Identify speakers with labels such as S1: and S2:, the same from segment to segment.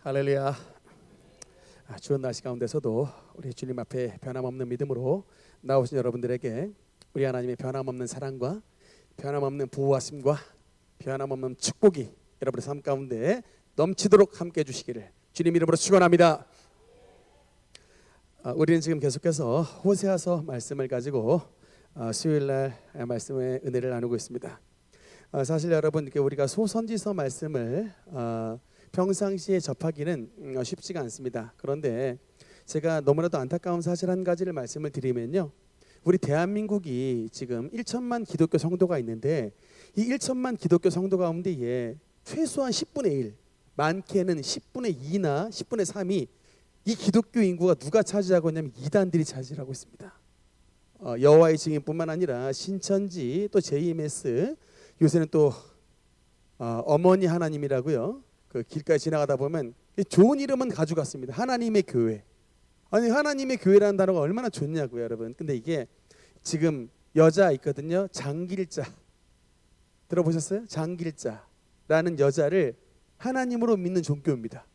S1: 할렐루야. 추운 날씨 가운데서도 우리 주님 앞에 변함없는 믿음으로 나오신 여러분들에게 우리 하나님의 변함없는 사랑과 변함없는 보호하심과 변함없는 축복이 여러분의 삶 가운데 넘치도록 함께 해주시기를 주님 이름으로 축원합니다. 우리는 지금 계속해서 호세아서 말씀을 가지고 수요일날 말씀의 은혜를 나누고 있습니다. 사실 여러분 우리가 소선지서 말씀을 평상시에 접하기는 쉽지가 않습니다. 그런데 제가 너무나도 안타까운 사실 한 가지를 말씀을 드리면요, 우리 대한민국이 지금 1천만 기독교 성도가 있는데 이 1천만 기독교 성도 가운데에 최소한 10분의 1, 많게는 10분의 2나 10분의 3이 이 기독교 인구가 누가 차지하고 있냐면 이단들이 차지하고 있습니다. 여호와의 증인뿐만 아니라 신천지 또 JMS, 요새는 또 어머니 하나님이라고요. 그 길가에 지나가다 보면 좋은 이름은 가져갔습니다. 하나님의 교회. 아니 하나님의 교회라는 단어가 얼마나 좋냐고요, 여러분. 근데 이게 지금 여자 있거든요. 장길자. 들어보셨어요? 장길자라는 여자를 하나님으로 믿는 종교입니다.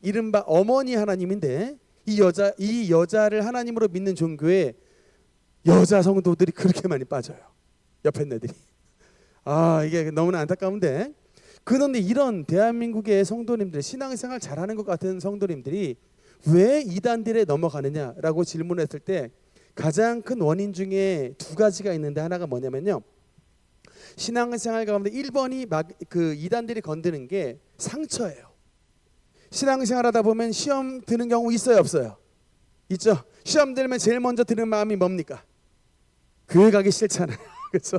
S1: 이른바 어머니 하나님인데 이 여자를 하나님으로 믿는 종교에 여자 성도들이 그렇게 많이 빠져요. 옆에 애들이. 이게 너무나 안타까운데, 그런데 이런 대한민국의 성도님들, 신앙생활 잘하는 것 같은 성도님들이 왜 이단들에 넘어가느냐라고 질문했을 때 가장 큰 원인 중에 두 가지가 있는데, 하나가 뭐냐면요, 신앙생활 가운데 1번이 그 이단들이 건드는 게 상처예요. 신앙생활 하다 보면 시험 드는 경우 있어요, 없어요? 있죠. 시험 들면 제일 먼저 드는 마음이 뭡니까? 교회 가기 싫잖아요. 그렇죠.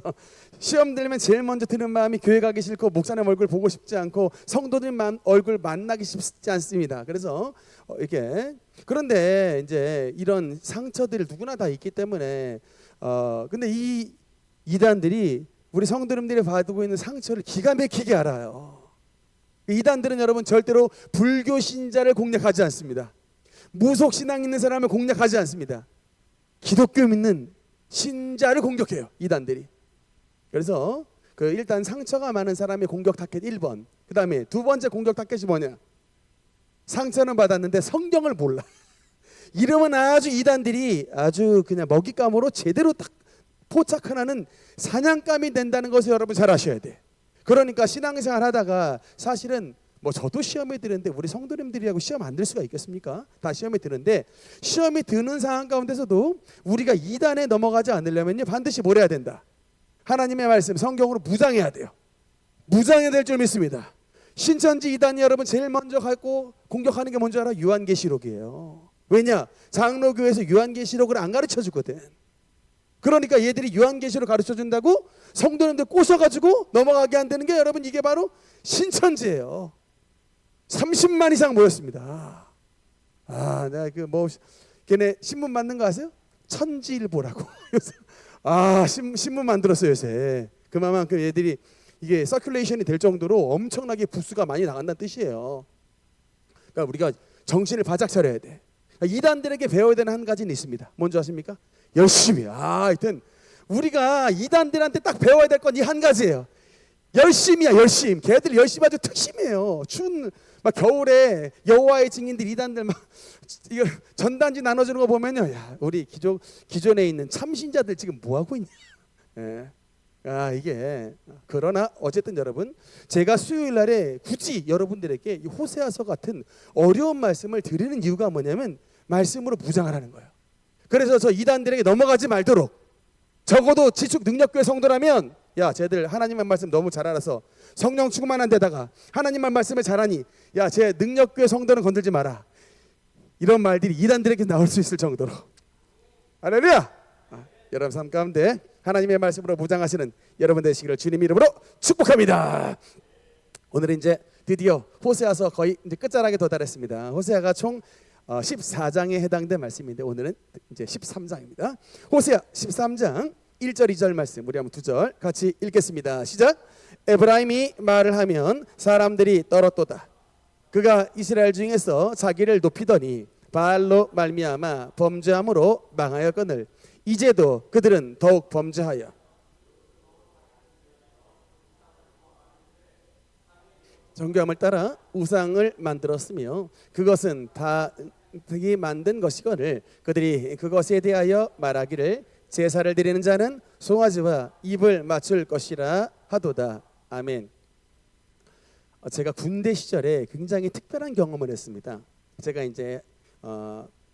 S1: 시험 들면 제일 먼저 드는 마음이 교회 가기 싫고 목사님 얼굴 보고 싶지 않고 성도들 얼굴 만나기 쉽지 않습니다. 그래서 이렇게, 그런데 이제 이런 상처들이 누구나 다 있기 때문에 근데 이 이단들이 우리 성도님들이 받고 있는 상처를 기가 막히게 알아요. 이단들은 여러분 절대로 불교 신자를 공략하지 않습니다. 무속 신앙 있는 사람을 공략하지 않습니다. 기독교 믿는 신자를 공격해요, 이단들이. 그래서 일단 상처가 많은 사람의 공격 타켓 1번. 그 다음에 두 번째 공격 타켓이 뭐냐? 상처는 받았는데 성경을 몰라. 이러면 아주 이단들이 아주 그냥 먹잇감으로 제대로 딱 포착하는 사냥감이 된다는 것을 여러분 잘 아셔야 돼. 그러니까 신앙생활 하다가 사실은 저도 시험에 드는데 우리 성도님들이라고 시험 안 들 수가 있겠습니까? 다 시험에 드는데, 시험이 드는 상황 가운데서도 우리가 이단에 넘어가지 않으려면요, 반드시 뭘 해야 된다? 하나님의 말씀 성경으로 무장해야 돼요. 무장해야 될 줄 믿습니다. 신천지 이단이 여러분 제일 먼저 갖고 공격하는 게 뭔지 알아? 요한계시록이에요. 왜냐? 장로교에서 요한계시록을 안 가르쳐 주거든. 그러니까 얘들이 요한계시록 가르쳐 준다고 성도님들 꼬셔가지고 넘어가게 한다는 게 여러분, 이게 바로 신천지예요. 30만 이상 모였습니다. 내가 걔네 신문 만든 거 아세요? 천지일보라고. 신문 만들었어요 요새. 그만큼 얘들이 이게 서큘레이션이 될 정도로 엄청나게 부수가 많이 나간다는 뜻이에요. 그러니까 우리가 정신을 바짝 차려야 돼. 이단들에게 배워야 되는 한 가지는 있습니다. 뭔지 아십니까? 열심히. 하여튼 우리가 이단들한테 딱 배워야 될 건 이 한 가지예요. 열심이야, 열심. 걔들 열심히 아주 특심해요. 추운 겨울에 여호와의 증인들 이단들 이거 전단지 나눠주는 거 보면요, 야, 우리 기존에 있는 참신자들 지금 뭐 하고 있냐. 이게, 그러나 어쨌든 여러분, 제가 수요일 날에 굳이 여러분들에게 이 호세아서 같은 어려운 말씀을 드리는 이유가 뭐냐면 말씀으로 무장하라는 거예요. 그래서 저 이단들에게 넘어가지 말도록, 적어도 지축 능력교회 성도라면, 야, 쟤들 하나님의 말씀 너무 잘 알아서 성령 충만한 데다가 하나님의 말씀을 잘하니, 야, 쟤 능력교회 성도는 건들지 마라. 이런 말들이 이단들에게 나올 수 있을 정도로. 할렐루야. 여러분 삶 가운데 하나님의 말씀으로 무장하시는 여러분 되시기를 주님 이름으로 축복합니다. 오늘은 이제 드디어 호세아서 거의 이제 끝자락에 도달했습니다. 호세아가 총 14장에 해당된 말씀인데 오늘은 이제 13장입니다. 호세아 13장 1절 2절 말씀, 우리 한번 2절 같이 읽겠습니다. 시작. 에브라임이 말을 하면 사람들이 떨었도다. 그가 이스라엘 중에서 자기를 높이더니 바알로 말미암아 범죄함으로 망하였거늘 이제도 그들은 더욱 범죄하여 정교함을 따라 우상을 만들었으며 그것은 다 득이 만든 것이거늘 그들이 그것에 대하여 말하기를 제사를 드리는 자는 송아지와 입을 맞출 것이라 하도다. 아멘. 제가 군대 시절에 굉장히 특별한 경험을 했습니다. 제가 이제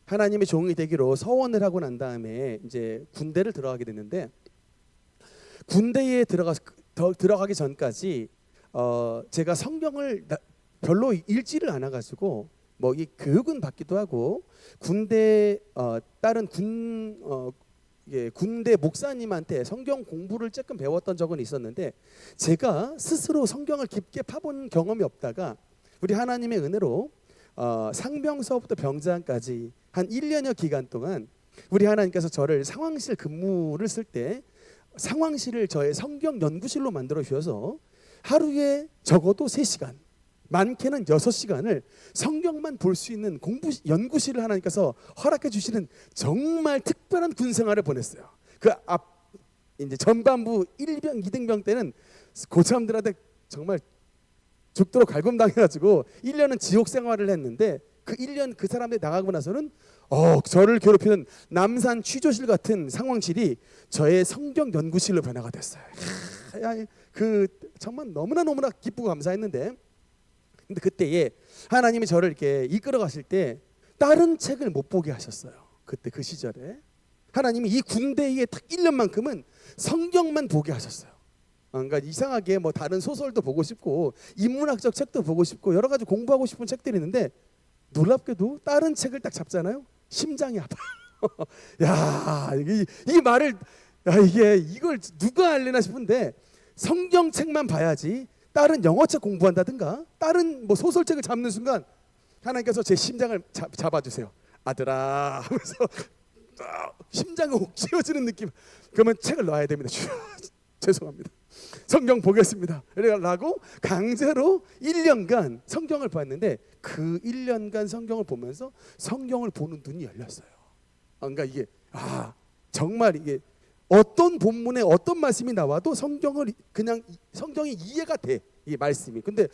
S1: 하나님의 종이 되기로 서원을 하고 난 다음에 이제 군대를 들어가게 됐는데 군대에 들어가기 전까지 제가 성경을 별로 읽지를 않아 가지고 뭐 이 교육은 받기도 하고 군대 다른 군대 목사님한테 성경 공부를 조금 배웠던 적은 있었는데 제가 스스로 성경을 깊게 파본 경험이 없다가 우리 하나님의 은혜로 상병서부터 병장까지 한 1년여 기간 동안 우리 하나님께서 저를 상황실 근무를 쓸 때 상황실을 저의 성경 연구실로 만들어 주셔서 하루에 적어도 3시간 많게는 6시간을 성경만 볼 수 있는 연구실을 하나님께서 허락해 주시는 정말 특별한 군 생활을 보냈어요. 그 앞 이제 전반부 1병, 2등병 때는 고참들한테 정말 죽도록 갈굼당해가지고 1년은 지옥 생활을 했는데 그 1년 그 사람들이 나가고 나서는 저를 괴롭히는 남산 취조실 같은 상황실이 저의 성경 연구실로 변화가 됐어요. 그 정말 너무나 기쁘고 감사했는데 근데 그때에 하나님이 저를 이렇게 이끌어 가실 때 다른 책을 못 보게 하셨어요. 그때 그 시절에 하나님이 이 군대에 딱 1년만큼은 성경만 보게 하셨어요. 그러니까 이상하게 뭐 다른 소설도 보고 싶고 인문학적 책도 보고 싶고 여러 가지 공부하고 싶은 책들이 있는데 놀랍게도 다른 책을 딱 잡잖아요. 심장이 아파요. 야, 이 말을 이걸 누가 알려나 싶은데 성경책만 봐야지 다른 영어책 공부한다든가 다른 뭐 소설책을 잡는 순간 하나님께서 제 심장을 잡아주세요. 아들아 하면서 심장이 혹 씌워지는 느낌. 그러면 책을 놔야 됩니다. 죄송합니다. 성경 보겠습니다. 라고 강제로 1년간 성경을 봤는데 그 1년간 성경을 보면서 성경을 보는 눈이 열렸어요. 그러니까 이게 정말 이게 어떤 본문에 어떤 말씀이 나와도 성경이 이해가 돼. 이 말씀이. 근데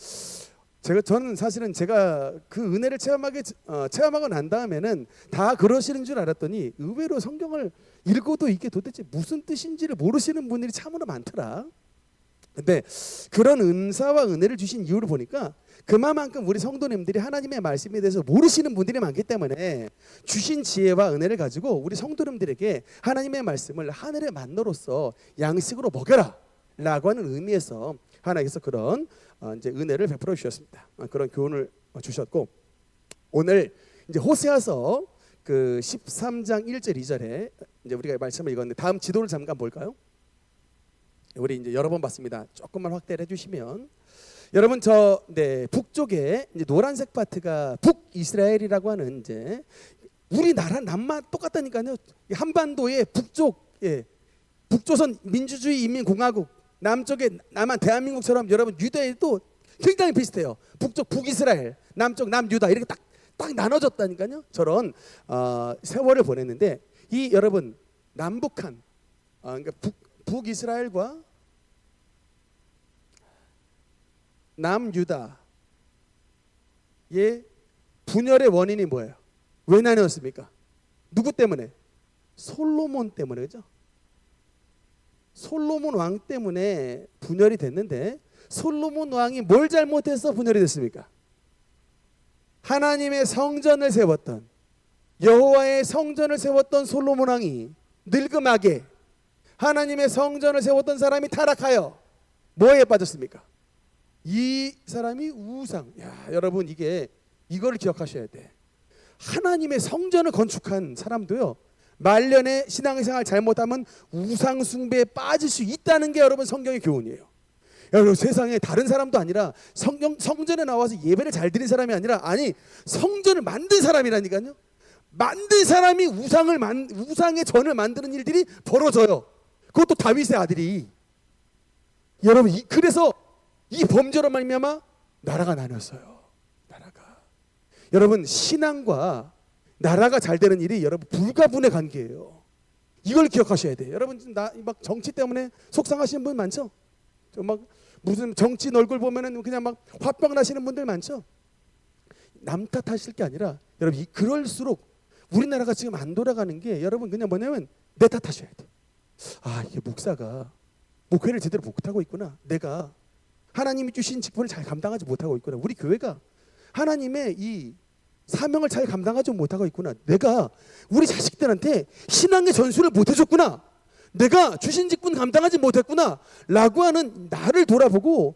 S1: 저는 사실은 제가 그 은혜를 체험하고 난 다음에는 다 그러시는 줄 알았더니 의외로 성경을 읽어도 이게 도대체 무슨 뜻인지를 모르시는 분들이 참으로 많더라. 근데 그런 은사와 은혜를 주신 이유를 보니까 그만큼 우리 성도님들이 하나님의 말씀에 대해서 모르시는 분들이 많기 때문에 주신 지혜와 은혜를 가지고 우리 성도님들에게 하나님의 말씀을 하늘의 만나로서 양식으로 먹여라 라고 하는 의미에서 하나님께서 그런 이제 은혜를 베풀어 주셨습니다. 그런 교훈을 주셨고 오늘 이제 호세아서 그 13장 1절 2절에 이제 우리가 말씀을 읽었는데 다음 지도를 잠깐 볼까요? 우리 이제 여러 번 봤습니다. 조금만 확대를 해주시면 여러분 북쪽에 이제 노란색 파트가 북이스라엘이라고 하는 이제 우리나라 남만 똑같다니까요. 한반도의 북조선 민주주의 인민공화국 남쪽에 남한 대한민국처럼 여러분 유대도 굉장히 비슷해요. 북쪽 북이스라엘, 남쪽 남유다 이렇게 딱 나눠졌다니까요. 저런 세월을 보냈는데 이 여러분 남북한 그러니까 북이스라엘과 남유다의 분열의 원인이 뭐예요? 왜 나뉘었습니까? 누구 때문에? 솔로몬 때문에. 그죠? 솔로몬 왕 때문에 분열이 됐는데 솔로몬 왕이 뭘 잘못해서 분열이 됐습니까? 하나님의 성전을 세웠던 여호와의 성전을 세웠던 솔로몬 왕이 늙음하게 하나님의 성전을 세웠던 사람이 타락하여 뭐에 빠졌습니까? 이 사람이 우상. 여러분 이거를 기억하셔야 돼. 하나님의 성전을 건축한 사람도요 말년에 신앙생활 잘못하면 우상 숭배에 빠질 수 있다는 게 여러분 성경의 교훈이에요. 여러분 세상에 다른 사람도 아니라 성전에 나와서 예배를 잘 드린 사람이 아니라 성전을 만든 사람이라니까요. 만든 사람이 우상의 전을 만드는 일들이 벌어져요. 그것도 다윗의 아들이. 여러분 그래서 이 범죄로 말미암아 나라가 나눴어요. 나라가. 여러분 신앙과 나라가 잘 되는 일이 여러분 불가분의 관계예요. 이걸 기억하셔야 돼요. 여러분 막 정치 때문에 속상하시는 분 많죠? 막 무슨 정치 얼굴 보면은 그냥 막 화병 나시는 분들 많죠. 남 탓하실 게 아니라 여러분 그럴수록 우리나라가 지금 안 돌아가는 게 여러분 그냥 뭐냐면 내 탓하셔야 돼. 아, 이게 목사가 목회를 제대로 못하고 있구나. 내가 하나님이 주신 직분을 잘 감당하지 못하고 있구나. 우리 교회가 하나님의 이 사명을 잘 감당하지 못하고 있구나. 내가 우리 자식들한테 신앙의 전수를 못해줬구나. 내가 주신 직분 감당하지 못했구나 라고 하는 나를 돌아보고,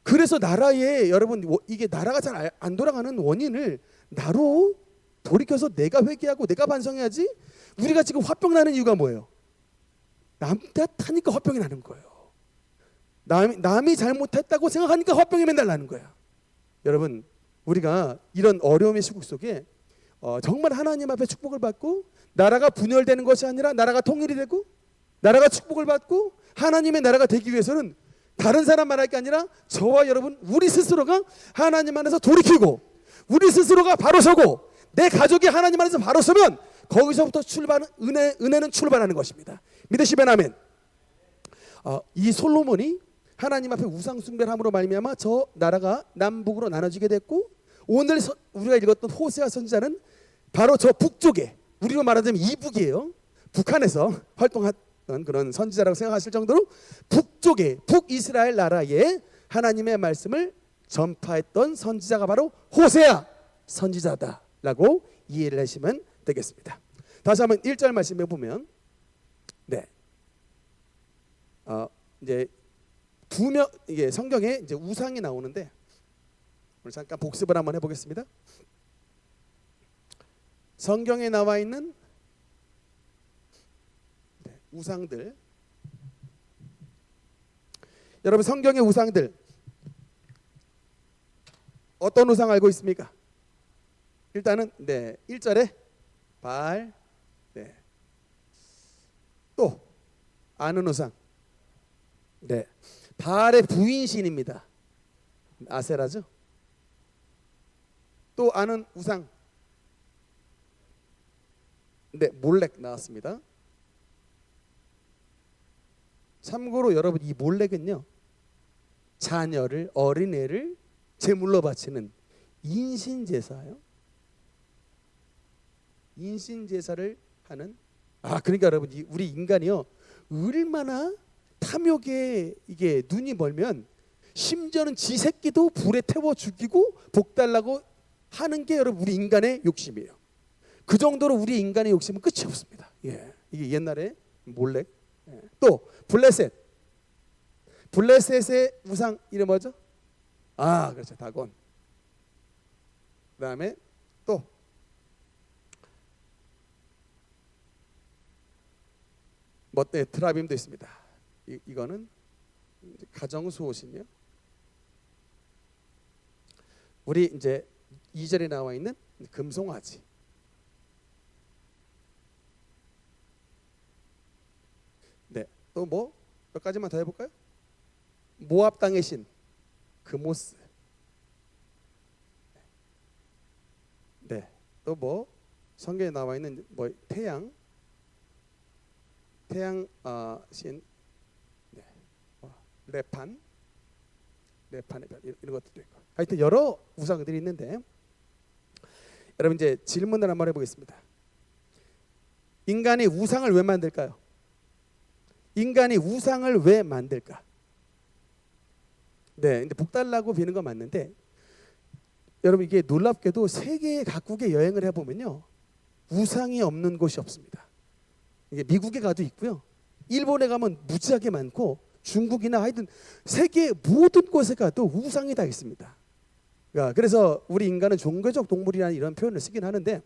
S1: 그래서 나라에 여러분 이게 나라가 잘 안 돌아가는 원인을 나로 돌이켜서 내가 회개하고 내가 반성해야지. 우리가 지금 화병 나는 이유가 뭐예요? 남 탓하니까 화병이 나는 거예요. 남이 잘못했다고 생각하니까 화병이 맨날 나는 거야. 여러분 우리가 이런 어려움의 시국 속에 정말 하나님 앞에 축복을 받고 나라가 분열되는 것이 아니라 나라가 통일이 되고 나라가 축복을 받고 하나님의 나라가 되기 위해서는 다른 사람 말할 게 아니라 저와 여러분 우리 스스로가 하나님 안에서 돌이키고 우리 스스로가 바로 서고 내 가족이 하나님 안에서 바로 서면 거기서부터 은혜는 출발하는 것입니다. 믿으시면 아멘. 이 솔로몬이 하나님 앞에 우상 숭배를 함으로 말미암아 저 나라가 남북으로 나눠지게 됐고, 오늘 우리가 읽었던 호세아 선지자는 바로 저 북쪽에, 우리로 말하자면 이북이에요. 북한에서 활동했던 그런 선지자라고 생각하실 정도로 북쪽에 북이스라엘 나라에 하나님의 말씀을 전파했던 선지자가 바로 호세아 선지자다라고 이해를 하시면 되겠습니다. 다시 한번 1절 말씀해 보면 이제 이게 성경에 이제 우상이 나오는데 오늘 잠깐 복습을 한번 해보겠습니다. 성경에 나와 있는 우상들, 여러분 성경의 우상들 어떤 우상 알고 있습니까? 일단은 1절에 바알, 또 아는 우상, 바알의 부인신입니다. 아세라죠? 또 아는 우상, 몰렉 나왔습니다. 참고로 여러분 이 몰렉은요, 자녀를, 어린애를 제물로 바치는 인신제사예요. 인신제사를 하는, 그러니까 여러분 우리 인간이요 얼마나 탐욕에 이게 눈이 멀면 심지어는 지 새끼도 불에 태워 죽이고 복 달라고 하는 게 여러분 우리 인간의 욕심이에요. 그 정도로 우리 인간의 욕심은 끝이 없습니다. 이게 옛날에 몰렉, 또 블레셋, 블레셋의 우상 이름 뭐죠? 그렇죠, 다곤. 그다음에 또 트라빔도 있습니다. 이거는 가정수호신이요. 우리 이제 2절에 나와 있는 금송아지. 또 몇 가지만 더 해볼까요? 모압 땅의 신 그모스. 또 성경에 나와 있는 태양 신, 레판의 별 이런 것들도 있고, 하여튼 여러 우상들이 있는데 여러분 이제 질문을 한번 해보겠습니다. 인간이 우상을 왜 만들까요? 인간이 우상을 왜 만들까? 이제 복 달라고 비는 건 맞는데 여러분 이게 놀랍게도 세계 각국에 여행을 해보면요 우상이 없는 곳이 없습니다. 이게 미국에 가도 있고요, 일본에 가면 무지하게 많고, 중국이나 하여튼 세계 모든 곳에 가도 우상이 다 있습니다. 그래서 우리 인간은 종교적 동물이라는 이런 표현을 쓰긴 하는데,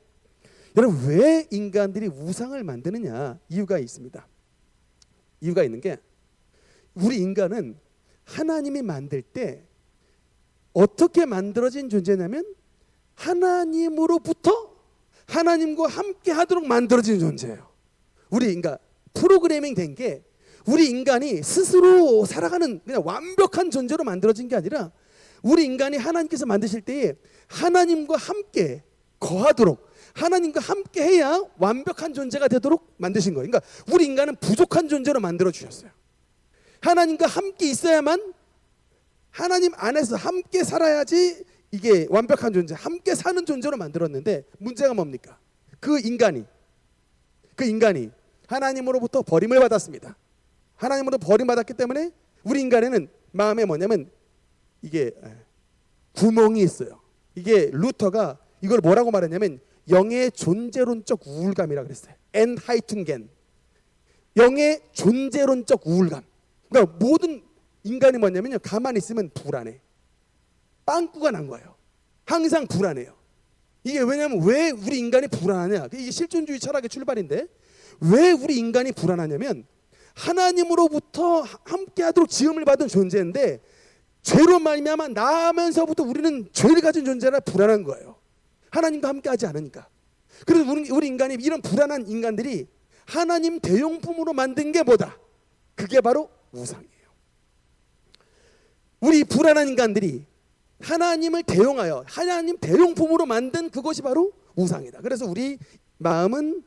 S1: 여러분 왜 인간들이 우상을 만드느냐 이유가 있습니다. 이유가 있는 게, 우리 인간은 하나님이 만들 때 어떻게 만들어진 존재냐면 하나님으로부터 하나님과 함께 하도록 만들어진 존재예요. 우리 인간 프로그래밍 된 게, 우리 인간이 스스로 살아가는 그냥 완벽한 존재로 만들어진 게 아니라 우리 인간이 하나님께서 만드실 때에 하나님과 함께 거하도록, 하나님과 함께 해야 완벽한 존재가 되도록 만드신 거예요. 그러니까 우리 인간은 부족한 존재로 만들어 주셨어요. 하나님과 함께 있어야만 하나님 안에서 함께 살아야지 이게 완벽한 존재, 함께 사는 존재로 만들었는데 문제가 뭡니까? 그 인간이 하나님으로부터 버림을 받았습니다. 하나님으로부터 버림받았기 때문에 우리 인간에는 마음에 뭐냐면 이게 구멍이 있어요. 이게 루터가 이걸 뭐라고 말했냐면 영의 존재론적 우울감이라고 그랬어요. 엔하이튼겐, 영의 존재론적 우울감. 그러니까 모든 인간이 뭐냐면요, 가만히 있으면 불안해. 빵꾸가 난 거예요. 항상 불안해요. 이게 왜냐면 왜 우리 인간이 불안하냐? 이게 실존주의 철학의 출발인데 왜 우리 인간이 불안하냐면 하나님으로부터 함께하도록 지음을 받은 존재인데 죄로 말미암아 나면서부터 우리는 죄를 가진 존재라 불안한 거예요. 하나님과 함께하지 않으니까. 그래서 우리 인간이 이런 불안한 인간들이 하나님 대용품으로 만든 게 뭐다? 그게 바로 우상이에요. 우리 불안한 인간들이 하나님을 대용하여 하나님 대용품으로 만든 그것이 바로 우상이다. 그래서 우리 마음은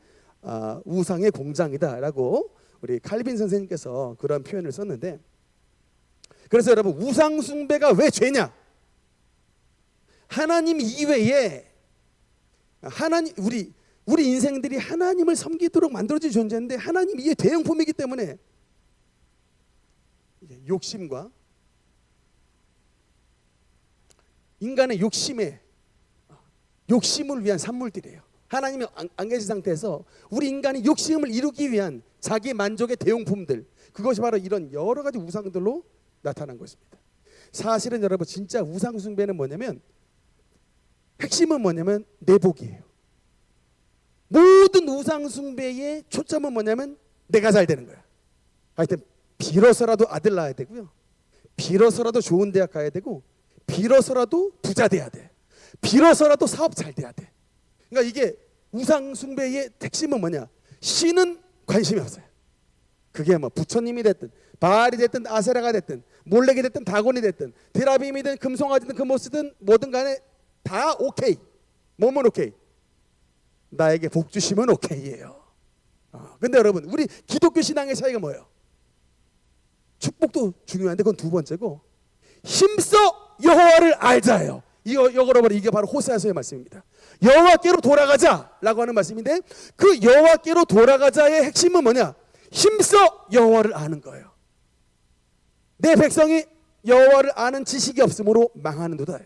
S1: 우상의 공장이다라고 우리 칼빈 선생님께서 그런 표현을 썼는데, 그래서 여러분 우상 숭배가 왜 죄냐? 하나님 이외에 우리 인생들이 하나님을 섬기도록 만들어진 존재인데 하나님 이외의 대용품이기 때문에 욕심과 인간의 욕심을 위한 산물들이에요. 하나님이 안 계신 상태에서 우리 인간이 욕심을 이루기 위한 자기 만족의 대용품들, 그것이 바로 이런 여러 가지 우상들로 나타난 것입니다. 사실은 여러분 진짜 우상 숭배는 뭐냐면 핵심은 뭐냐면 내복이에요. 모든 우상 숭배의 초점은 뭐냐면 내가 잘 되는 거야. 하여튼 빌어서라도 아들 낳아야 되고요, 빌어서라도 좋은 대학 가야 되고, 빌어서라도 부자 돼야 돼, 빌어서라도 사업 잘 돼야 돼. 그러니까 이게 우상 숭배의 핵심은 뭐냐? 신은 관심이 없어요. 그게 뭐 부처님이 됐든 바알이 됐든 아세라가 됐든 몰렉이 됐든 다곤이 됐든 드라빔이든 금송아지든 금오스든 뭐든 간에 다 오케이. 몸은 오케이. 나에게 복 주시면 오케이예요. 근데 여러분 우리 기독교 신앙의 차이가 뭐예요? 축복도 중요한데 그건 두 번째고, 힘써 여호와를 알자예요. 이게 바로 호세아서의 말씀입니다. 여호와께로 돌아가자라고 하는 말씀인데 그 여호와께로 돌아가자의 핵심은 뭐냐? 힘써 여호와를 아는 거예요. 내 백성이 여호와를 아는 지식이 없으므로 망하는도다.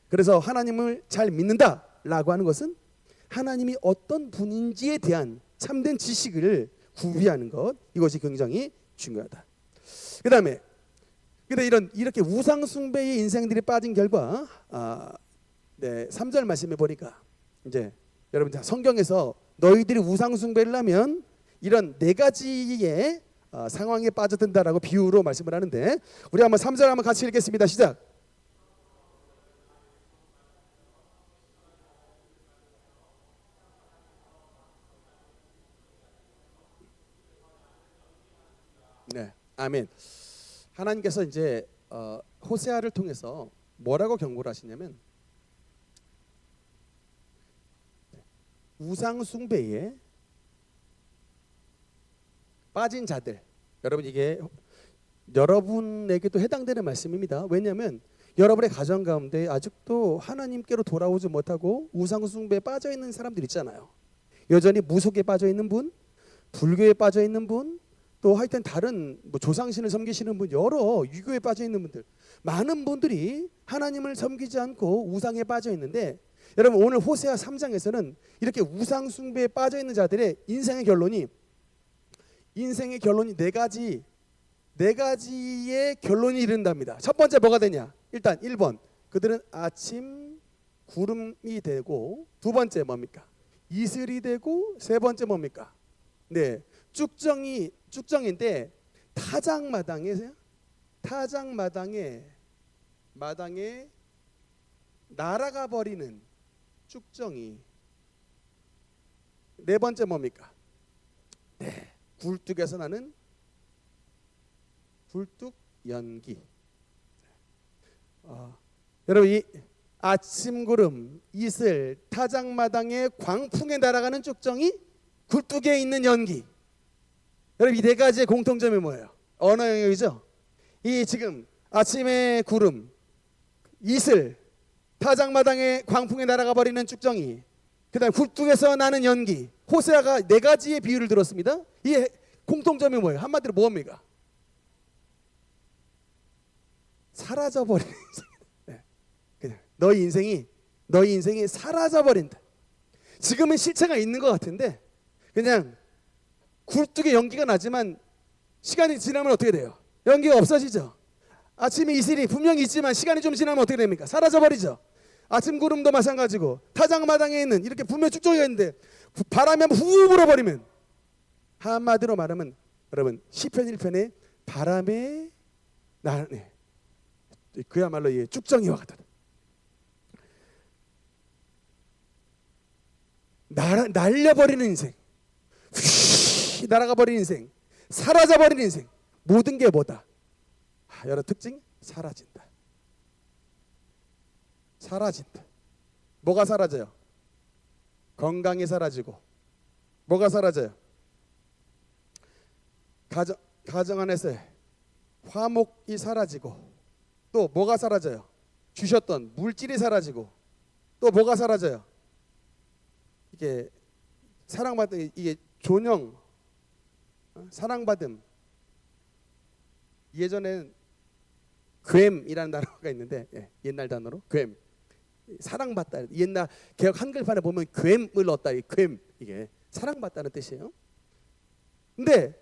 S1: 그래서 하나님을 잘 믿는다라고 하는 것은 하나님이 어떤 분인지에 대한 참된 지식을 구비하는 것, 이것이 굉장히 중요하다. 그다음에 이렇게 우상 숭배의 인생들이 빠진 결과 3절 말씀해 보니까 이제 여러분 성경에서 너희들이 우상 숭배를 하면 이런 네 가지의 상황에 빠져든다라고 비유로 말씀을 하는데, 우리 한번 3절 한번 같이 읽겠습니다. 시작. 네, 아멘. 하나님께서 이제 호세아를 통해서 뭐라고 경고를 하시냐면 우상 숭배에 빠진 자들, 여러분 이게 여러분에게도 해당되는 말씀입니다. 왜냐하면 여러분의 가정 가운데 아직도 하나님께로 돌아오지 못하고 우상 숭배에 빠져 있는 사람들 있잖아요. 여전히 무속에 빠져 있는 분, 불교에 빠져 있는 분, 또 하여튼 다른 조상신을 섬기시는 분, 여러 유교에 빠져 있는 분들, 많은 분들이 하나님을 섬기지 않고 우상에 빠져 있는데, 여러분 오늘 호세아 3장에서는 이렇게 우상 숭배에 빠져 있는 자들의 인생의 결론이 네 가지의 결론이 이른답니다. 첫 번째 뭐가 되냐? 일단 1번, 그들은 아침 구름이 되고, 두 번째 뭡니까? 이슬이 되고, 세 번째 뭡니까? 네, 쭉정인데 마당에 날아가 버리는 쭉정이. 네 번째 뭡니까? 네, 굴뚝에서 나는 굴뚝 연기. 여러분 이 아침 구름, 이슬, 타작마당에 광풍에 날아가는 쭉정이, 굴뚝에 있는 연기. 여러분 이 네 가지의 공통점이 뭐예요? 언어 영역이죠. 이 지금 아침의 구름, 이슬, 타작마당의 광풍에 날아가 버리는 쭉정이, 그다음 굴뚝에서 나는 연기. 호세아가 네 가지의 비유를 들었습니다. 이 공통점이 뭐예요? 한마디로 뭡니까? 사라져버리는 인생. 네. 그냥 너희 인생이 사라져버린다. 지금은 실체가 있는 것 같은데 그냥 굴뚝에 연기가 나지만 시간이 지나면 어떻게 돼요? 연기가 없어지죠. 아침에 이슬이 분명히 있지만 시간이 좀 지나면 어떻게 됩니까? 사라져버리죠. 아침 구름도 마찬가지고 타작마당에 있는 이렇게 분명 쭉정이가 있는데 바람이 한번 후 불어버리면, 한마디로 말하면 여러분 시편 1편에 바람에 나네, 그야말로 이 쭉정이와 같다. 날려버리는 인생, 휘 날아가 버리는 인생, 사라져버리는 인생. 모든 게 뭐다? 여러 특징? 사라진다. 사라진다. 뭐가 사라져요? 건강이 사라지고. 뭐가 사라져요? 가정 안에서의 화목이 사라지고. 또 뭐가 사라져요? 주셨던 물질이 사라지고. 또 뭐가 사라져요? 이게 사랑받은, 이게 존영, 사랑받음. 예전엔 괴임이라는 단어가 있는데, 옛날 단어로 괴임, 사랑받다. 옛날 개혁 한글판에 보면 괴임을 넣었다. 이 괴임, 이게 사랑받다는 뜻이에요. 근데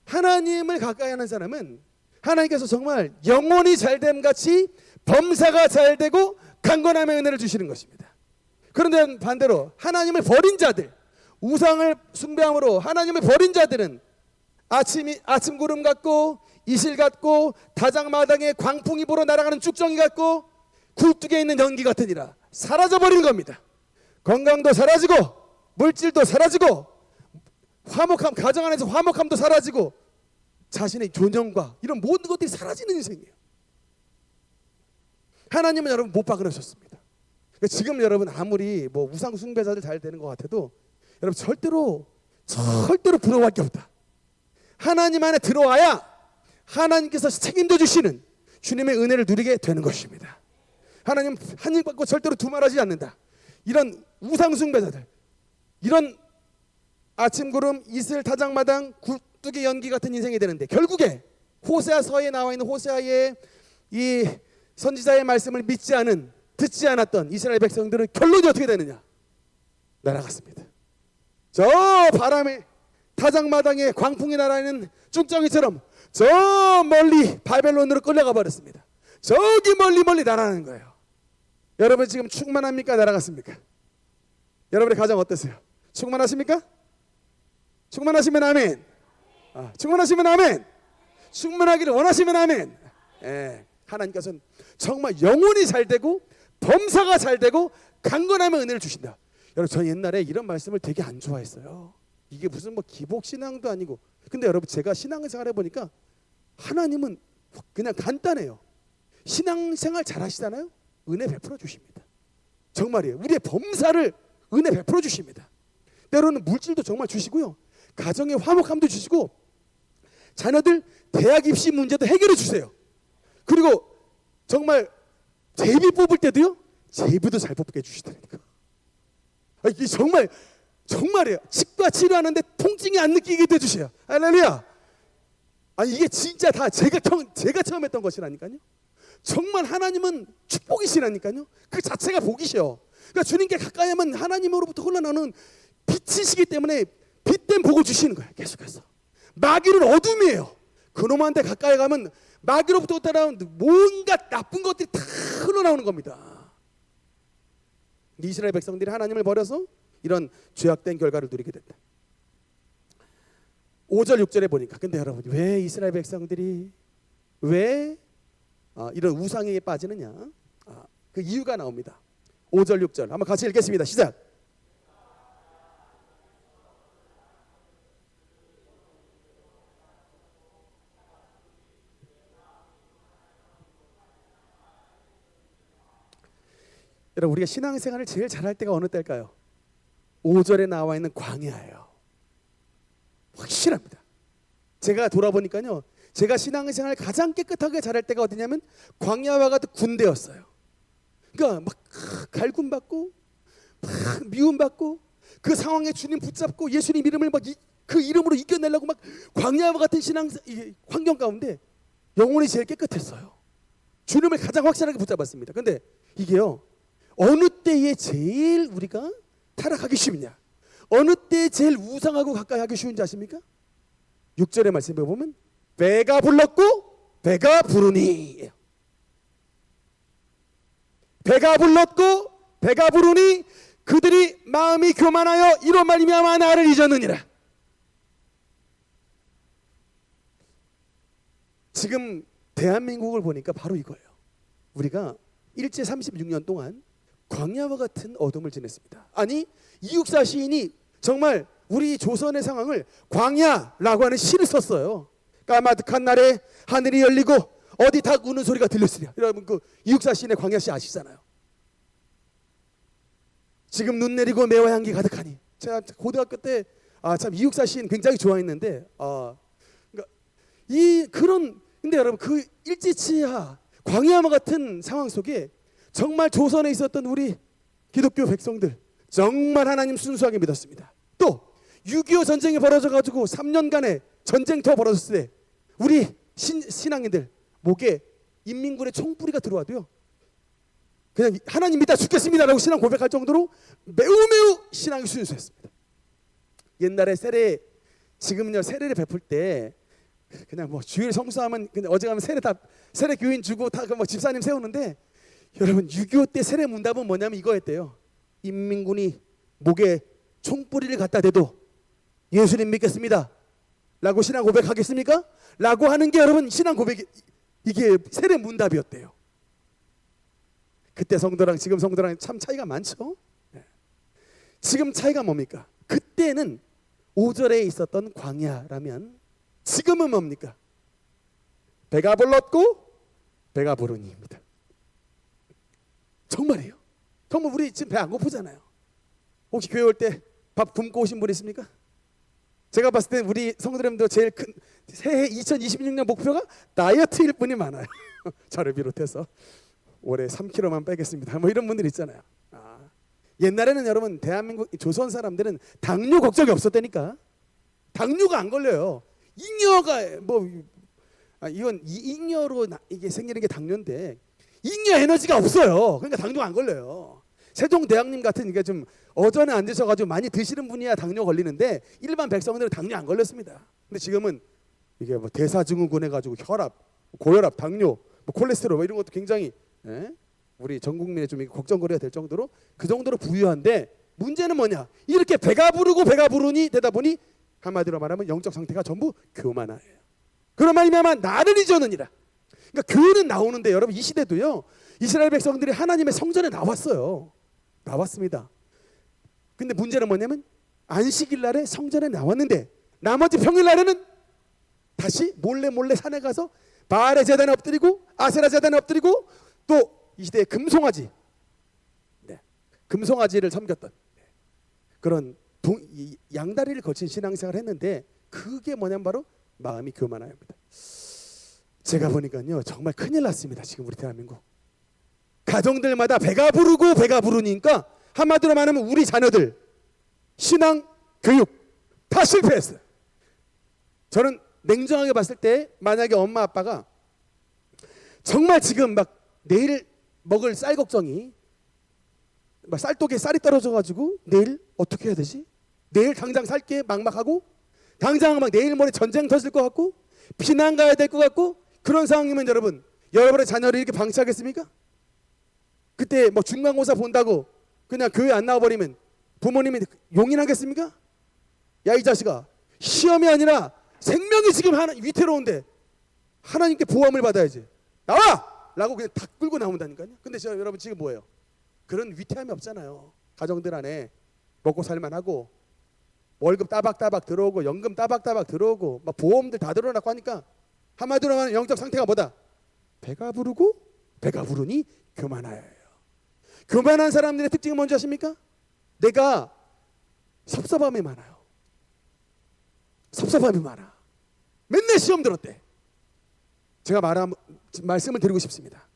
S1: 하나님을 가까이 하는 사람은 하나님께서 정말 영혼이 잘됨 같이 범사가 잘되고 강건함의 은혜를 주시는 것입니다. 그런데 반대로 하나님을 버린 자들, 우상을 숭배함으로 하나님을 버린 자들은 아침 구름 같고 이슬 같고 다장마당에 광풍이 불어 날아가는 쭉정이 같고 굴뚝에 있는 연기 같으니라 사라져버리는 겁니다. 건강도 사라지고 물질도 사라지고 화목함, 가정 안에서 화목함도 사라지고 자신의 존엄과 이런 모든 것들이 사라지는 인생이에요. 하나님은 여러분 못 박으셨습니다. 지금 여러분 아무리 뭐 우상 숭배자들 잘 되는 것 같아도 여러분 절대로 부러워할 게 없다. 하나님 안에 들어와야 하나님께서 책임져 주시는 주님의 은혜를 누리게 되는 것입니다. 하나님 한 입 받고 절대로 두말하지 않는다. 이런 우상 숭배자들, 이런 아침구름, 이슬, 타작마당, 굴뚝의 연기 같은 인생이 되는데, 결국에 호세아서에 나와 있는 호세아의 이 선지자의 말씀을 믿지 않은, 듣지 않았던 이스라엘 백성들은 결론이 어떻게 되느냐? 날아갔습니다. 저 바람에 타작마당에 광풍이 날아있는 쭉정이처럼 저 멀리 바벨론으로 끌려가 버렸습니다. 저기 멀리 날아가는 거예요. 여러분 지금 충만합니까? 날아갔습니까? 여러분의 가정 어떠세요? 충만하십니까? 충만하시면 아멘. 충만하시면 아멘. 충만하기를 원하시면 아멘. 하나님께서는 정말 영혼이 잘되고 범사가 잘되고 강건함의 은혜를 주신다. 여러분 저 옛날에 이런 말씀을 되게 안 좋아했어요. 이게 무슨 뭐 기복신앙도 아니고. 근데 여러분 제가 신앙생활 해보니까 하나님은 그냥 간단해요. 신앙생활 잘 하시잖아요. 은혜 베풀어 주십니다. 정말이에요. 우리의 범사를 은혜 베풀어 주십니다. 때로는 물질도 정말 주시고요. 가정의 화목함도 주시고 자녀들 대학 입시 문제도 해결해 주세요. 그리고 정말 제비 뽑을 때도요. 제비도 잘 뽑게 해주시더라니까. 이게 정말이에요. 치과 치료하는데 통증이 안 느끼게 해주세요. 할렐루야. 이게 진짜 다 제가 처음 했던 것이라니까요. 정말 하나님은 축복이시라니까요. 그 자체가 복이셔. 그러니까 주님께 가까이 하면 하나님으로부터 흘러나오는 빛이시기 때문에 빛된 복을 주시는 거예요. 계속해서. 마귀는 어둠이에요. 그놈한테 가까이 가면 마귀로부터 따라오는 뭔가 나쁜 것들이 다 흘러나오는 겁니다. 이스라엘 백성들이 하나님을 버려서 이런 죄악된 결과를 누리게 됐다. 5절 6절에 보니까, 근데 여러분 왜 이스라엘 백성들이 왜 이런 우상에 빠지느냐? 그 이유가 나옵니다. 5절 6절 한번 같이 읽겠습니다. 시작. 여러분 우리가 신앙생활을 제일 잘할 때가 어느 때일까요? 5절에 나와 있는 광야예요. 확실합니다. 제가 돌아보니까요, 제가 신앙생활 가장 깨끗하게 잘할 때가 어디냐면 광야와 같은 군대였어요. 그러니까 막 갈굼받고 막 미움받고 그 상황에 주님 붙잡고 예수님 이름을 막 그 이름으로 이겨내려고 막 광야와 같은 신앙 환경 가운데 영혼이 제일 깨끗했어요. 주님을 가장 확실하게 붙잡았습니다. 근데 이게요, 어느 때에 제일 우리가 타락하기 쉽냐, 어느 때에 제일 우상하고 가까이 하기 쉬운지 아십니까? 6절의 말씀에 보면 배가 불렀고 배가 부르니, 배가 불렀고 배가 부르니 그들이 마음이 교만하여 이로 말미암아 나를 잊었느니라. 지금 대한민국을 보니까 바로 이거예요. 우리가 일제 36년 동안 광야와 같은 어둠을 지냈습니다. 아니, 이육사 시인이 정말 우리 조선의 상황을 광야라고 하는 시를 썼어요. 까마득한 날에 하늘이 열리고 어디 닭 우는 소리가 들렸으랴. 여러분 그 이육사 시인의 광야 시 아시잖아요. 지금 눈 내리고 매화 향기 가득하니. 제가 고등학교 때 참 이육사 시인 굉장히 좋아했는데 그러니까 근데 여러분 그 일제치하 광야와 같은 상황 속에 정말 조선에 있었던 우리 기독교 백성들 정말 하나님 순수하게 믿었습니다. 또 6.25 전쟁이 벌어져가지고 3년간의 전쟁터가 벌어졌을 때 우리 신앙인들 목에 인민군의 총뿌리가 들어와도요 그냥 하나님 믿다 죽겠습니다라고 신앙 고백할 정도로 매우 신앙이 순수했습니다. 옛날에 지금은요 세례를 베풀 때 그냥 뭐 주일 성수하면 그냥 어제 가면 세례 교인 주고 다 뭐 집사님 세우는데, 여러분 6.25 때 세례 문답은 뭐냐면 이거였대요. 인민군이 목에 총뿌리를 갖다 대도 예수님 믿겠습니다 라고 신앙 고백하겠습니까? 라고 하는 게 여러분 신앙 고백이 이게 세례 문답이었대요. 그때 성도랑 지금 성도랑 참 차이가 많죠. 지금 차이가 뭡니까? 그때는 5절에 있었던 광야라면 지금은 뭡니까? 배가 불렀고 배가 부르니입니다. 정말이에요. 정말 우리 지금 배 안 고프잖아요. 혹시 교회 올 때 밥 굶고 오신 분 있습니까? 제가 봤을 때 우리 성도님도 제일 큰 새해 2026년 목표가 다이어트일 분이 많아요. 저를 비롯해서 올해 3kg만 빼겠습니다. 뭐 이런 분들 있잖아요. 옛날에는 여러분 대한민국 조선 사람들은 당뇨 걱정이 없었다니까. 당뇨가 안 걸려요. 잉여가 이건 잉여로 이게 생기는 게 당뇨인데 잉여 에너지가 없어요. 그러니까 당뇨가 안 걸려요. 세종대왕님 같은 이게 좀 어전에 안 드셔가지고 많이 드시는 분이야 당뇨 걸리는데 일반 백성들은 당뇨 안 걸렸습니다. 근데 지금은 이게 뭐 대사증후군 해가지고 혈압, 고혈압, 당뇨, 뭐 콜레스테롤 뭐 이런 것도 굉장히 우리 전 국민에 좀 걱정거려야 될 정도로 그 정도로 부유한데 문제는 뭐냐? 이렇게 배가 부르고 배가 부르니 되다 보니 한마디로 말하면 영적 상태가 전부 교만하예요. 그런 말이면 나를 잊었느니라. 그러니까 교회는 나오는데 여러분 이 시대도요 이스라엘 백성들이 하나님의 성전에 나왔습니다. 근데 문제는 뭐냐면 안식일 날에 성전에 나왔는데 나머지 평일 날에는 다시 몰래 산에 가서 바알의 제단에 엎드리고 아세라 제단에 엎드리고 또 이 시대의 금송아지를 섬겼던 그런 양다리를 거친 신앙생활을 했는데 그게 뭐냐면 바로 마음이 교만하여입니다. 제가 보니까요 정말 큰일 났습니다. 지금 우리 대한민국 가정들마다 배가 부르고 배가 부르니까 한마디로 말하면 우리 자녀들 신앙 교육 다 실패했어요. 저는 냉정하게 봤을 때 만약에 엄마 아빠가 정말 지금 막 내일 먹을 쌀 걱정이 막 쌀독에 쌀이 떨어져가지고 내일 어떻게 해야 되지? 내일 당장 살게 막막하고 당장 막 내일 모레 전쟁 터질 것 같고 피난 가야 될 것 같고 그런 상황이면 여러분의 자녀를 이렇게 방치하겠습니까? 그때 뭐 중간고사 본다고 그냥 교회 안 나와버리면 부모님이 용인하겠습니까? 야 이 자식아 시험이 아니라 생명이 지금 위태로운데 하나님께 보호함을 받아야지 나와! 라고 그냥 다 끌고 나온다니까요. 근데 여러분 지금 뭐예요? 그런 위태함이 없잖아요. 가정들 안에 먹고 살만하고 월급 따박따박 들어오고 연금 따박따박 들어오고 막 보험들 다 들어놓고 하니까 한마디로 말하면 영적 상태가 뭐다? 배가 부르고 배가 부르니 교만하여요. 교만한 사람들의 특징은 뭔지 아십니까? 내가 섭섭함이 많아요. 섭섭함이 많아. 맨날 시험 들었대. 제가 말씀을 드리고 싶습니다.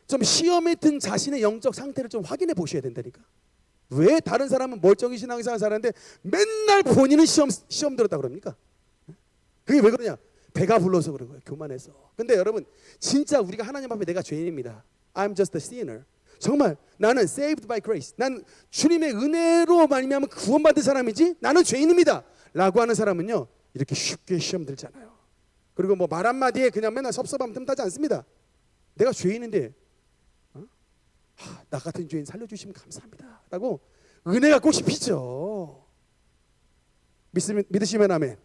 S1: 좀 시험에 든 자신의 영적 상태를 좀 확인해 보셔야 된다니까. 왜 다른 사람은 멀쩡히 신앙생활 사는데 맨날 본인은 시험 들었다 그럽니까? 그게 왜 그러냐? 배가 불러서 그런 거예요. 교만해서. 근데 여러분, 진짜 우리가 하나님 앞에 내가 죄인입니다. I'm just a sinner. 정말 나는 saved by grace. 난 주님의 은혜로 말미암아 구원받은 사람이지 나는 죄인입니다 라고 하는 사람은요, 이렇게 쉽게 시험 들잖아요. 그리고 뭐 말 한마디에 그냥 맨날 섭섭함 틈타지 않습니다. 내가 죄인인데 나 같은 죄인 살려주시면 감사합니다 라고 은혜 갖고 싶죠. 믿으시면 아멘.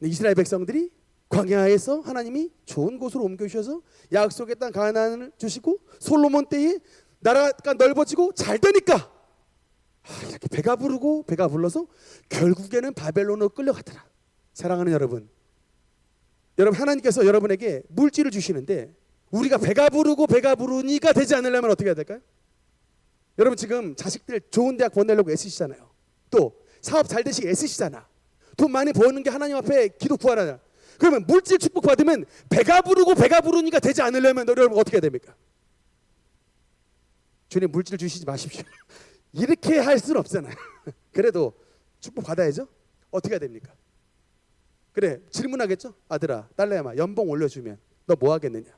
S1: 이스라엘 백성들이 광야에서 하나님이 좋은 곳으로 옮겨주셔서 약속의 땅 가나안을 주시고 솔로몬 때에 나라가 넓어지고 잘 되니까 이렇게 배가 부르고 배가 불러서 결국에는 바벨론으로 끌려가더라. 사랑하는 여러분, 하나님께서 여러분에게 물질을 주시는데 우리가 배가 부르고 배가 부르니까 되지 않으려면 어떻게 해야 될까요? 여러분 지금 자식들 좋은 대학 보내려고 애쓰시잖아요. 또 사업 잘 되시게 애쓰시잖아. 돈 많이 버는 게 하나님 앞에 기도 구하라. 그러면 물질 축복 받으면 배가 부르고 배가 부르니까 되지 않으려면 여러분 어떻게 해야 됩니까? 주님 물질 주시지 마십시오. 이렇게 할 수는 없잖아요. 그래도 축복 받아야죠. 어떻게 해야 됩니까? 그래, 질문하겠죠. 아들아, 딸내야, 연봉 올려주면 너 뭐 하겠느냐?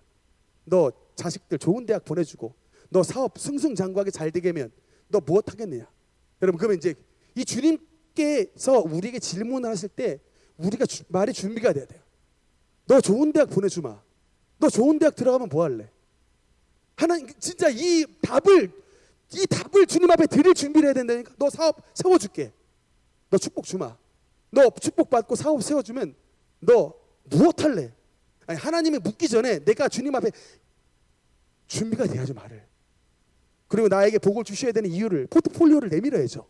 S1: 너 자식들 좋은 대학 보내주고 너 사업 승승장구하게 잘 되게 하면 너 무엇 하겠느냐? 여러분, 그러면 이제 이 주님께서 우리에게 질문을 하실 때 우리가 말이 준비가 돼야 돼요. 너 좋은 대학 보내주마. 너 좋은 대학 들어가면 뭐 할래? 하나님 진짜 이 답을 주님 앞에 드릴 준비를 해야 된다니까. 너 사업 세워줄게. 너 축복 주마. 너 축복 받고 사업 세워주면 너 무엇 할래? 아니, 하나님이 묻기 전에 내가 주님 앞에 준비가 돼야죠, 말을. 그리고 나에게 복을 주셔야 되는 이유를, 포트폴리오를 내밀어야죠.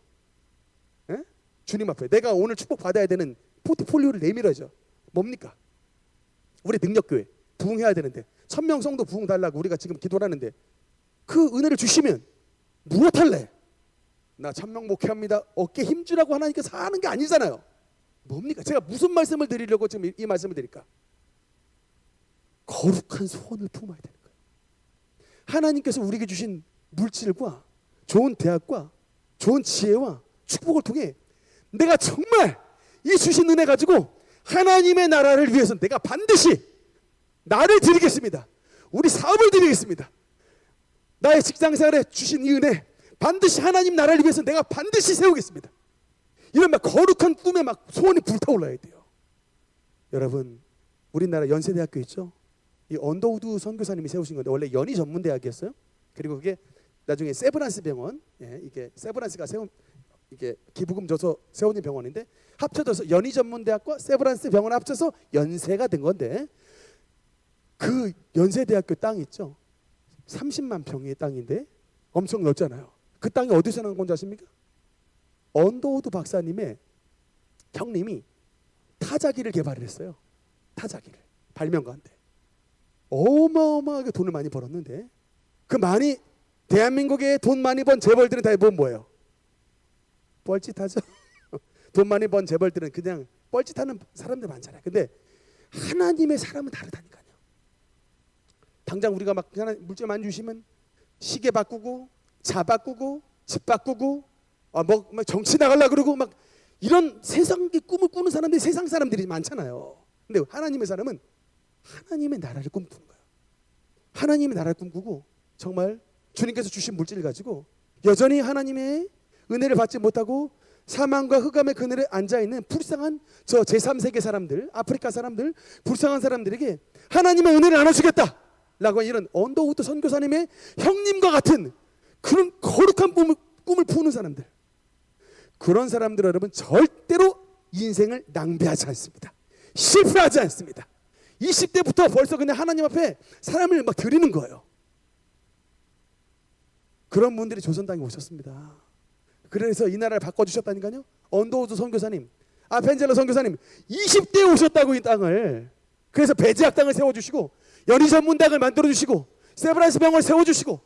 S1: 에? 주님 앞에 내가 오늘 축복 받아야 되는 포트폴리오를 내밀어야죠. 뭡니까? 우리 능력교회 부흥해야 되는데 1000명 성도 부흥 달라고 우리가 지금 기도를 하는데 그 은혜를 주시면 무엇 할래? 나 1000명 목회합니다. 어깨 힘주라고 하나님께서 하는 게 아니잖아요. 뭡니까? 제가 무슨 말씀을 드리려고 지금 이 말씀을 드릴까? 거룩한 소원을 품어야 되는 거예요. 하나님께서 우리에게 주신 물질과 좋은 대학과 좋은 지혜와 축복을 통해 내가 정말 이 주신 은혜 가지고 하나님의 나라를 위해서 내가 반드시 나를 드리겠습니다. 우리 사업을 드리겠습니다. 나의 직장생활에 주신 이 은혜 반드시 하나님 나라를 위해서 내가 반드시 세우겠습니다. 이런 막 거룩한 꿈에 막 소원이 불타올라야 돼요. 여러분, 우리나라 연세대학교 있죠? 이 언더우드 선교사님이 세우신 건데 원래 연희 전문대학이었어요. 그리고 그게 나중에 세브란스 병원, 이게 세브란스가 이게 기부금 줘서 세운 병원인데 합쳐져서 연희 전문대학과 세브란스 병원 합쳐서 연세가 된 건데 그 연세대학교 땅 있죠? 30만 평의 땅인데 엄청 넓잖아요. 그 땅이 어디서 난 건지 아십니까? 언더우드 박사님의 형님이 타자기를 개발을 했어요. 타자기를 발명가인데 어마어마하게 돈을 많이 벌었는데 그 많이 대한민국에 돈 많이 번 재벌들은 다 해본 뭐예요? 뻘짓하죠. 돈 많이 번 재벌들은 그냥 뻘짓하는 사람들 많잖아요. 근데 하나님의 사람은 다르다니까요. 당장 우리가 막 물질 많이 주시면 시계 바꾸고 차 바꾸고 집 바꾸고 뭐 정치 나가려고 그러고 막 이런 세상의 꿈을 꾸는 사람들이 세상 사람들이 많잖아요. 근데 하나님의 사람은 하나님의 나라를 꿈꾸는 거예요. 하나님의 나라를 꿈꾸고 정말 주님께서 주신 물질을 가지고 여전히 하나님의 은혜를 받지 못하고 사망과 흑암의 그늘에 앉아있는 불쌍한 저 제3세계 사람들, 아프리카 사람들, 불쌍한 사람들에게 하나님의 은혜를 나눠주겠다 라고 이런 언더우드 선교사님의 형님과 같은 그런 거룩한 꿈을 푸는 사람들, 그런 사람들 여러분 절대로 인생을 낭비하지 않습니다. 실패하지 않습니다. 20대부터 벌써 그냥 하나님 앞에 사람을 막 드리는 거예요. 그런 분들이 조선당에 오셨습니다. 그래서 이 나라를 바꿔주셨다니까요. 언더우드 선교사님, 펜젤러 선교사님 20대에 오셨다고 이 땅을. 그래서 배제학 땅을 세워주시고 연희 전문대학을 만들어주시고 세브란스 병원을 세워주시고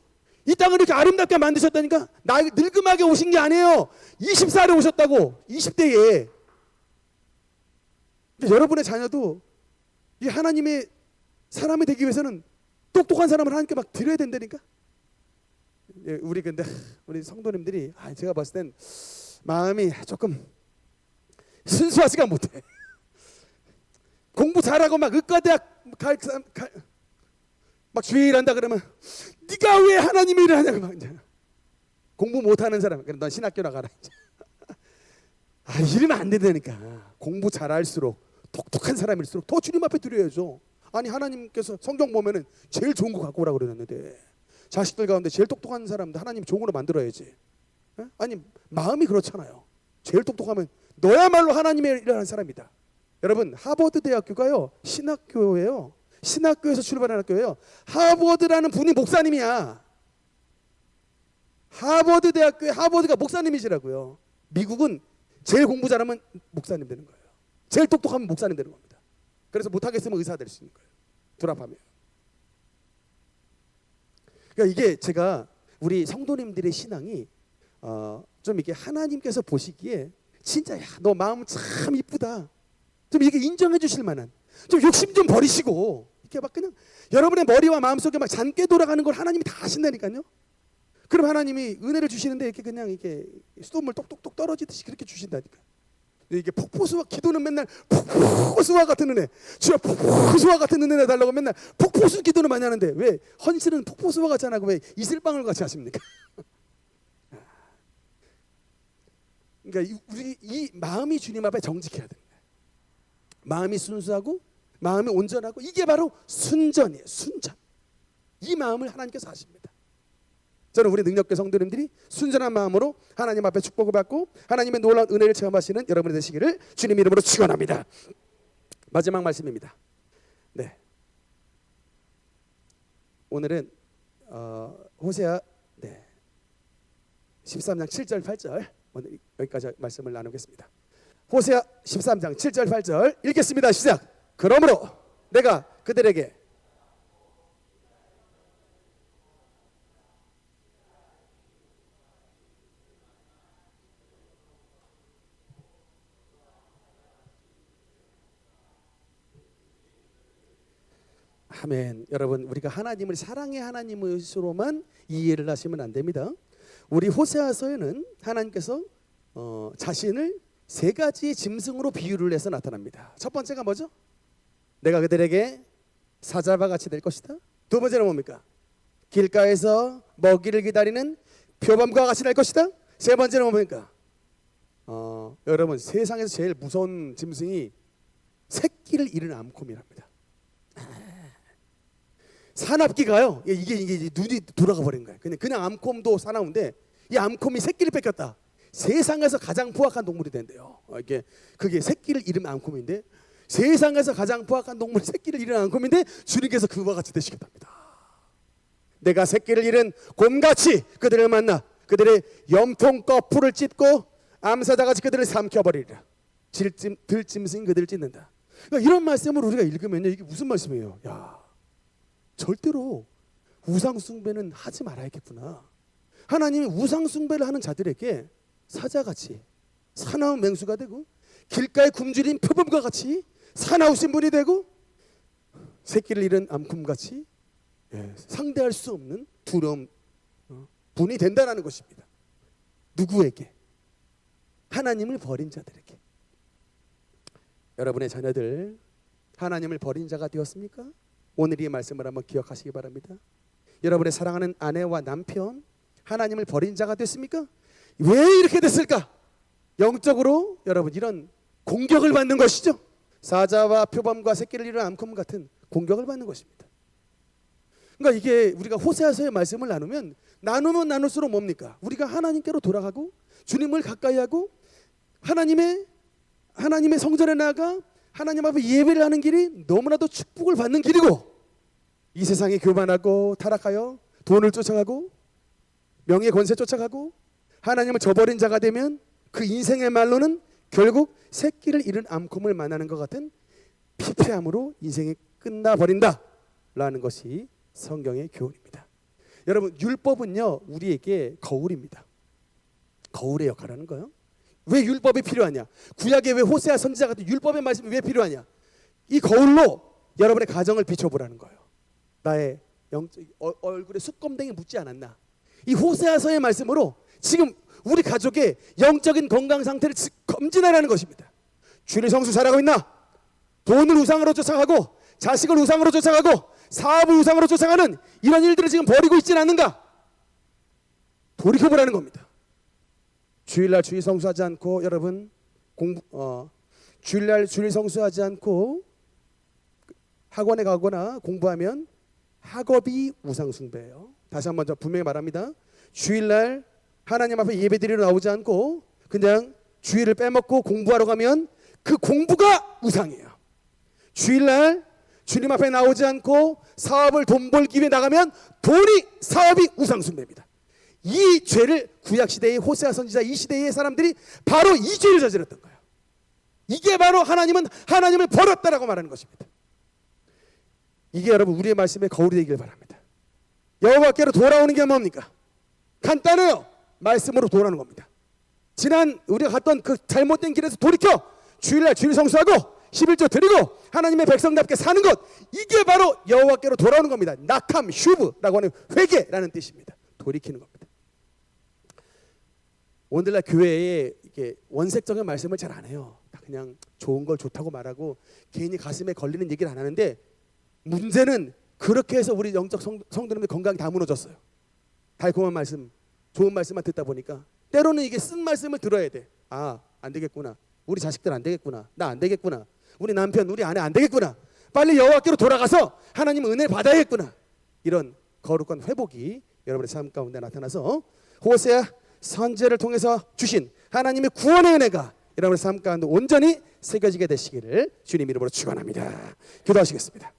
S1: 이 땅을 이렇게 아름답게 만드셨다니까. 늙음하게 오신 게 아니에요. 20살에 오셨다고. 20대에. 여러분의 자녀도 이 하나님의 사람이 되기 위해서는 똑똑한 사람을 하나님께 막 드려야 된다니까. 근데 우리 성도님들이 제가 봤을 땐 마음이 조금 순수하지가 못해. 공부 잘하고 막 의과대학 막 주일한다 그러면 네가 왜 하나님의 일을 하냐고 막 이제. 공부 못하는 사람, 그럼 넌 신학교 나가라. 이러면 안 된다니까. 공부 잘할수록 똑똑한 사람일수록 더 주님 앞에 드려야죠. 아니 하나님께서 성경 보면은 제일 좋은 거 갖고 오라고 그러는데 자식들 가운데 제일 똑똑한 사람도 하나님 좋은 거로 만들어야지. 아니 마음이 그렇잖아요. 제일 똑똑하면 너야말로 하나님의 일을 하는 사람이다. 여러분 하버드 대학교가요 신학교예요. 신학교에서 출발한 학교예요. 하버드라는 분이 목사님이야. 하버드 대학교에 하버드가 목사님이시라고요. 미국은 제일 공부 잘하면 목사님 되는 거예요. 제일 똑똑하면 목사님 되는 겁니다. 그래서 못하겠으면 의사 될 수 있는 거예요. 졸업하면. 그러니까 이게 제가 우리 성도님들의 신앙이 좀 이렇게 하나님께서 보시기에 진짜 너 마음 참 이쁘다. 좀 이렇게 인정해 주실 만한 좀 욕심 좀 버리시고 이렇게 막 그냥 여러분의 머리와 마음속에 막 잔게 돌아가는 걸 하나님이 다 아신다니까요. 그럼 하나님이 은혜를 주시는데 이렇게 그냥 이렇게 수돗물 똑똑똑 떨어지듯이 그렇게 주신다니까. 이게 폭포수와 기도는 맨날 폭포수와 같은 은혜, 주여 폭포수와 같은 은혜 달라고 맨날 폭포수 기도는 많이 하는데 왜 헌신은 폭포수와 같지 않고 왜 이슬방울 같이 하십니까? 그러니까 우리 이 마음이 주님 앞에 정직해야 됩니다. 마음이 순수하고 마음이 온전하고 이게 바로 순전이에요. 순전. 이 마음을 하나님께서 하십니다. 저는 우리 능력계 성도님들이 순전한 마음으로 하나님 앞에 축복을 받고 하나님의 놀라운 은혜를 체험하시는 여러분이 되시기를 주님 이름으로 축원합니다. 마지막 말씀입니다. 네. 오늘은 호세아 13장 7절 8절 오늘 여기까지 말씀을 나누겠습니다. 호세아 13장 7절 8절 읽겠습니다. 시작. 그러므로 내가 그들에게 아멘. 여러분 우리가 하나님을 사랑의 하나님으로만 이해를 하시면 안 됩니다. 우리 호세아서에는 하나님께서 자신을 세 가지 짐승으로 비유를 해서 나타납니다. 첫 번째가 뭐죠? 내가 그들에게 사자와 같이 될 것이다. 두 번째는 뭡니까? 길가에서 먹이를 기다리는 표범과 같이 될 것이다. 세 번째는 뭡니까? 여러분 세상에서 제일 무서운 짐승이 새끼를 잃은 암곰이랍니다. 사납기가요. 이게 눈이 돌아가 버린 거예요. 그냥 암콤도 사나운데 이 암콤이 새끼를 뺏겼다. 세상에서 가장 포악한 동물이 된대요. 그게 새끼를 잃은 암콤인데 세상에서 가장 포악한 동물이 새끼를 잃은 암콤인데 주님께서 그와 같이 되시겠답니다. 내가 새끼를 잃은 곰같이 그들을 만나 그들의 염통 거풀을 찢고 암사자같이 그들을 삼켜버리리라. 들짐승 그들을 찢는다. 그러니까 이런 말씀을 우리가 읽으면요 이게 무슨 말씀이에요? 절대로 우상숭배는 하지 말아야겠구나. 하나님이 우상숭배를 하는 자들에게 사자같이 사나운 맹수가 되고 길가에 굶주린 표범과 같이 사나우신 분이 되고 새끼를 잃은 암곰같이 상대할 수 없는 두려움 분이 된다는 것입니다. 누구에게? 하나님을 버린 자들에게. 여러분의 자녀들 하나님을 버린 자가 되었습니까? 오늘 이 말씀을 한번 기억하시기 바랍니다. 여러분의 사랑하는 아내와 남편 하나님을 버린 자가 됐습니까? 왜 이렇게 됐을까? 영적으로 여러분 이런 공격을 받는 것이죠. 사자와 표범과 새끼를 잃은 암곰 같은 공격을 받는 것입니다. 그러니까 이게 우리가 호세아서의 말씀을 나누면 나눌수록 뭡니까? 우리가 하나님께로 돌아가고 주님을 가까이 하고 하나님의 성전에 나아가 하나님 앞에 예배를 하는 길이 너무나도 축복을 받는 길이고 이 세상에 교만하고 타락하여 돈을 쫓아가고 명예 권세 쫓아가고 하나님을 저버린 자가 되면 그 인생의 말로는 결국 새끼를 잃은 암곰을 만나는 것 같은 피폐함으로 인생이 끝나버린다라는 것이 성경의 교훈입니다. 여러분 율법은요 우리에게 거울입니다. 거울의 역할을 하는 거예요. 왜 율법이 필요하냐? 구약에 왜 호세아 선지자 같은 율법의 말씀이 왜 필요하냐? 이 거울로 여러분의 가정을 비춰보라는 거예요. 나의 얼굴에 숯검댕이 묻지 않았나. 이 호세아서의 말씀으로 지금 우리 가족의 영적인 건강 상태를 검진하라는 것입니다. 주일 성수 잘하고 있나? 돈을 우상으로 쫓아가고 자식을 우상으로 쫓아가고 사업을 우상으로 쫓아가는 이런 일들을 지금 벌이고 있지는 않는가? 돌이켜보라는 겁니다. 주일날 주일 성수하지 않고 여러분 주일날 주일 성수하지 않고 학원에 가거나 공부하면 학업이 우상숭배예요. 다시 한번 저 분명히 말합니다. 주일날 하나님 앞에 예배드리러 나오지 않고 그냥 주일을 빼먹고 공부하러 가면 그 공부가 우상이에요. 주일날 주님 앞에 나오지 않고 사업을 돈 벌기 위해 나가면 사업이 우상숭배입니다. 이 죄를 구약시대의 호세아 선지자 이 시대의 사람들이 바로 이 죄를 저질렀던 거예요. 이게 바로 하나님은 하나님을 버렸다라고 말하는 것입니다. 이게 여러분 우리의 말씀에 거울이 되기를 바랍니다. 여호와께로 돌아오는 게 뭡니까? 간단해요. 말씀으로 돌아오는 겁니다. 지난 우리가 갔던 그 잘못된 길에서 돌이켜 주일날 주일 성수하고 11조 드리고 하나님의 백성답게 사는 것, 이게 바로 여호와께로 돌아오는 겁니다. 낙함, 슈브라고 하는 회개라는 뜻입니다. 돌이키는 겁니다. 오늘날 교회에 이게 원색적인 말씀을 잘 안 해요. 그냥 좋은 걸 좋다고 말하고 괜히 가슴에 걸리는 얘기를 안 하는데, 문제는 그렇게 해서 우리 영적 성도님들 건강이 다 무너졌어요. 달콤한 말씀, 좋은 말씀만 듣다 보니까 때로는 이게 쓴 말씀을 들어야 돼. 아, 안 되겠구나. 우리 자식들 안 되겠구나. 나 안 되겠구나. 우리 남편, 우리 아내 안 되겠구나. 빨리 여호와께로 돌아가서 하나님 은혜를 받아야겠구나. 이런 거룩한 회복이 여러분의 삶 가운데 나타나서 호세아 선지자를 통해서 주신 하나님의 구원의 은혜가 여러분의 삶 가운데 온전히 새겨지게 되시기를 주님 이름으로 축원합니다. 기도하시겠습니다.